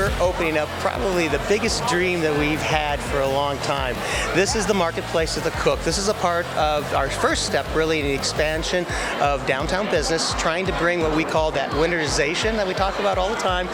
we're opening up probably the biggest dream that we've had for a long time. This is the marketplace of the Cooke. This is a part of our first step really in the expansion of downtown business, trying to bring what we call that winterization that we talk about all the time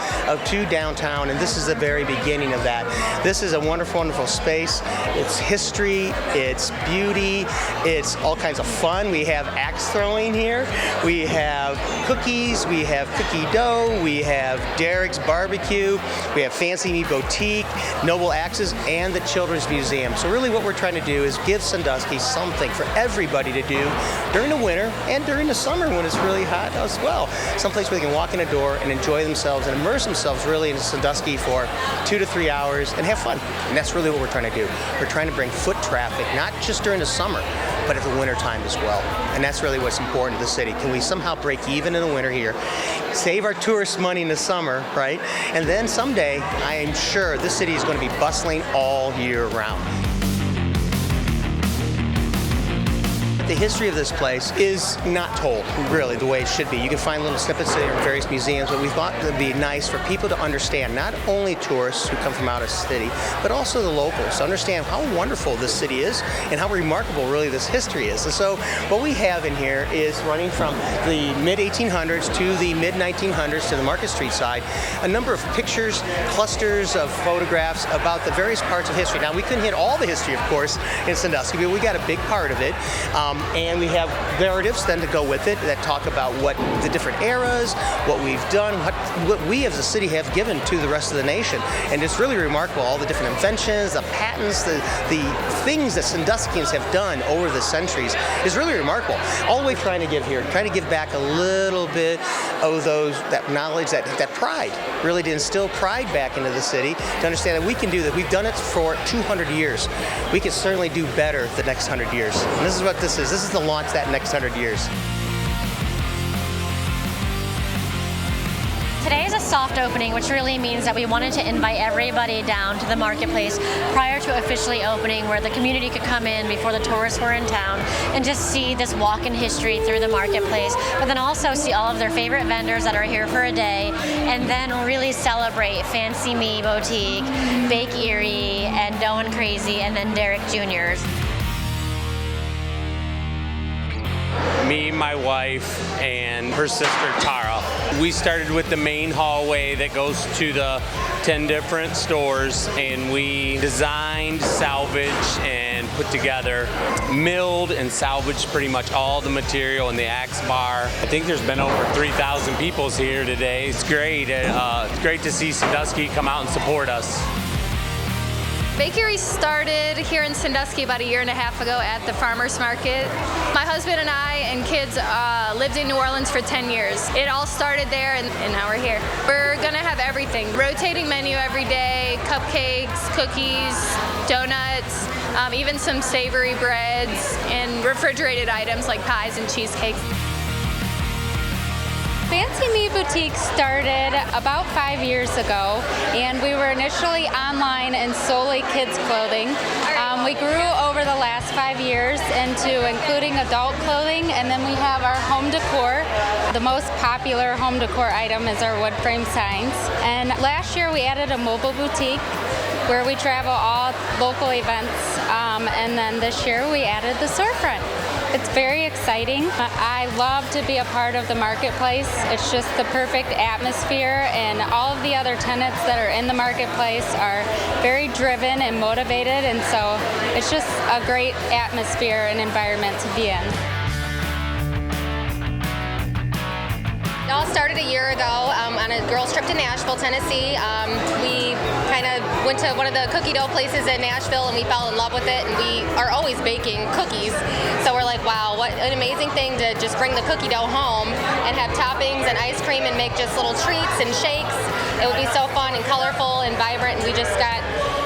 to downtown, and this is the very beginning of that. This is a wonderful, wonderful space. It's history, it's beauty, it's all kinds of fun. We have axe throwing here, we have cookies, we have cookie dough, we have Derek's Barbecue, we have Fancy Meat Boutique, Noble Axes, and the Children's Museum. So really what we're trying to do is give Sandusky something for everybody to do during the winter and during the summer when it's really hot as well. Someplace where they can walk in a door and enjoy themselves and immerse themselves really into Sandusky for 2 to 3 hours and have fun. And that's really what we're trying to do. We're trying to bring foot traffic, not just during the summer, but at the winter time as well. And that's really what's important to the city. Can we somehow break even in the winter here, save our tourist money in the summer, right? And then someday, I am sure this city is going to be bustling all year round. The history of this place is not told, really, the way it should be. You can find little snippets there in various museums, but we thought it would be nice for people to understand, not only tourists who come from out of the city, but also the locals, to understand how wonderful this city is and how remarkable, really, this history is. And so what we have in here is running from the mid-1800s to the mid-1900s to the Market Street side, a number of pictures, clusters of photographs about the various parts of history. Now, we couldn't hit all the history, of course, in Sandusky, but we got a big part of it. And we have narratives then to go with it that talk about what the different eras, what we've done, what we as a city have given to the rest of the nation. And it's really remarkable, all the different inventions, the patents, the things that Sanduskians have done over the centuries is really remarkable. All the way trying to give here, trying to give back a little bit of that knowledge, that pride, really to instill pride back into the city, to understand that we can do that. We've done it for 200 years. We can certainly do better the next 100 years. And this is what this is. This is to launch that next 100 years. Today is a soft opening, which really means that we wanted to invite everybody down to the marketplace prior to officially opening, where the community could come in before the tourists were in town and just see this walk in history through the marketplace, but then also see all of their favorite vendors that are here for a day, and then really celebrate Fancy Me Boutique, Bake Erie, and Dough and Crazy, and then Derek Jr.'s. Me, my wife, and her sister Tara. We started with the main hallway that goes to the 10 different stores, and we designed, salvaged, and put together, milled and salvaged pretty much all the material in the axe bar. I think there's been over 3,000 people here today. It's great. It's great to see Sandusky come out and support us. Bakery started here in Sandusky about 1.5 years ago at the farmers market. My husband and I and kids lived in New Orleans for 10 years. It all started there, and now we're here. We're gonna have everything. Rotating menu every day, cupcakes, cookies, donuts, even some savory breads, and refrigerated items like pies and cheesecakes. Fancy Me Boutique started about 5 years ago, and we were initially online and solely kids clothing. We grew over the last 5 years into including adult clothing, and then we have our home decor. The most popular home decor item is our wood frame signs. And last year we added a mobile boutique where we travel all local events, and then this year we added the storefront. It's very exciting. I love to be a part of the marketplace. It's just the perfect atmosphere, and all of the other tenants that are in the marketplace are very driven and motivated, and so it's just a great atmosphere and environment to be in. It all started a year ago on a girls' trip to Nashville, Tennessee. We kind of went to one of the cookie dough places in Nashville, and we fell in love with it, and we are always baking cookies. So we're like, wow, what an amazing thing to just bring the cookie dough home and have toppings and ice cream and make just little treats and shakes. It would be so fun and colorful and vibrant, and we just got,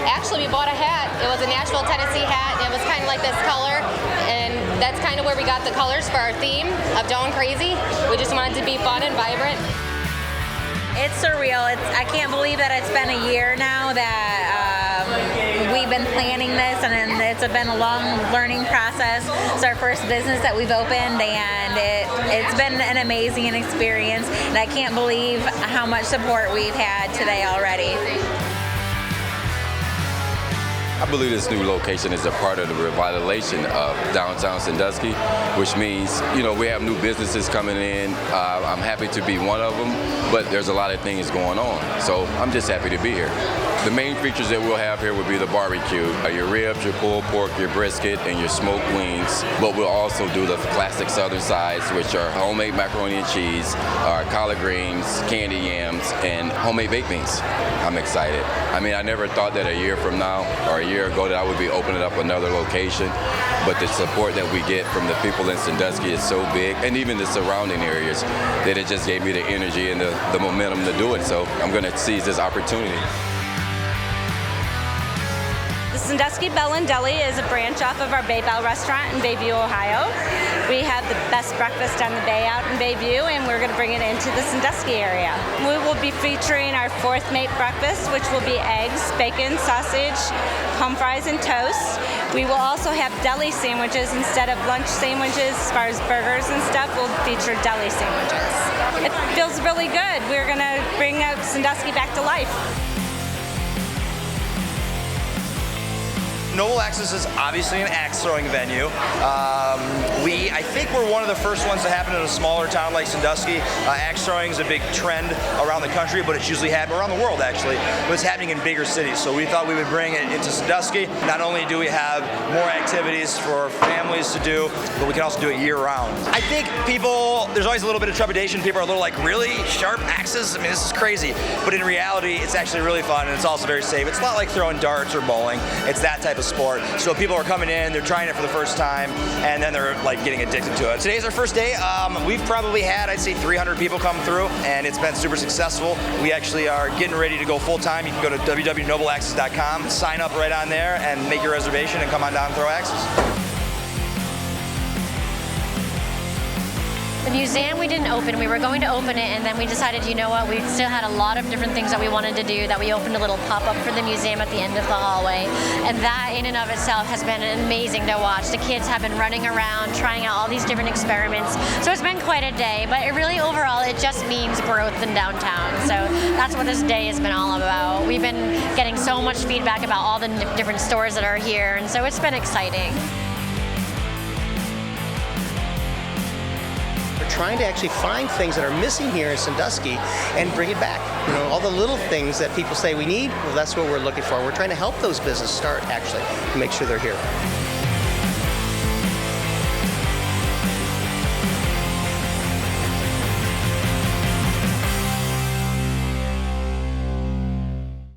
actually we bought a hat. It was a Nashville, Tennessee hat, and it was kind of like this color, and that's kind of where we got the colors for our theme of Dough and Crazy. We just wanted to be fun and vibrant. It's surreal. I can't believe that it's been a year now that we've been planning this, and it's been a long learning process. It's our first business that we've opened, and it's been an amazing experience, and I can't believe how much support we've had today already. I believe this new location is a part of the revitalization of downtown Sandusky, which means, we have new businesses coming in. I'm happy to be one of them, but there's a lot of things going on. So I'm just happy to be here. The main features that we'll have here would be the barbecue, your ribs, your pulled pork, your brisket, and your smoked wings. But we'll also do the classic southern sides, which are homemade macaroni and cheese, collard greens, candy yams, and homemade baked beans. I'm excited. I mean, I never thought that a year from now or a year ago that I would be opening up another location, but the support that we get from the people in Sandusky is so big, and even the surrounding areas, that it just gave me the energy and the momentum to do it. So I'm going to seize this opportunity. The Sandusky Bell and Deli is a branch off of our Bay Bell restaurant in Bayview, Ohio. We have the best breakfast on the Bay out in Bayview, and we're going to bring it into the Sandusky area. We will be featuring our fourth mate breakfast, which will be eggs, bacon, sausage, home fries, and toast. We will also have deli sandwiches instead of lunch sandwiches. As far as burgers and stuff, we'll feature deli sandwiches. It feels really good. We're going to bring Sandusky back to life. Noble Axes is obviously an axe throwing venue. I think we're one of the first ones to happen in a smaller town like Sandusky. Axe throwing is a big trend around the country, but it's usually happening around the world actually. But it's happening in bigger cities, so we thought we would bring it into Sandusky. Not only do we have more activities for families to do, but we can also do it year round. I think there's always a little bit of trepidation. People are a little like, really? Sharp axes? I mean, this is crazy. But in reality, it's actually really fun, and it's also very safe. It's not like throwing darts or bowling. It's that type of sport. So people are coming in, they're trying it for the first time, and then they're like getting addicted to it. Today's our first day. We've probably had, I'd say, 300 people come through, and it's been super successful. We actually are getting ready to go full time. You can go to www.nobleaxes.com, sign up right on there, and make your reservation, and come on down and throw axes. The museum we didn't open. We were going to open it, and then we decided, you know what, we still had a lot of different things that we wanted to do, that we opened a little pop-up for the museum at the end of the hallway. And that in and of itself has been amazing to watch. The kids have been running around, trying out all these different experiments. So it's been quite a day, but it really overall, it just means growth in downtown. So that's what this day has been all about. We've been getting so much feedback about all the different stores that are here, and so it's been exciting. Trying to actually find things that are missing here in Sandusky and bring it back. All the little things that people say we need, well, that's what we're looking for. We're trying to help those businesses start actually to make sure they're here.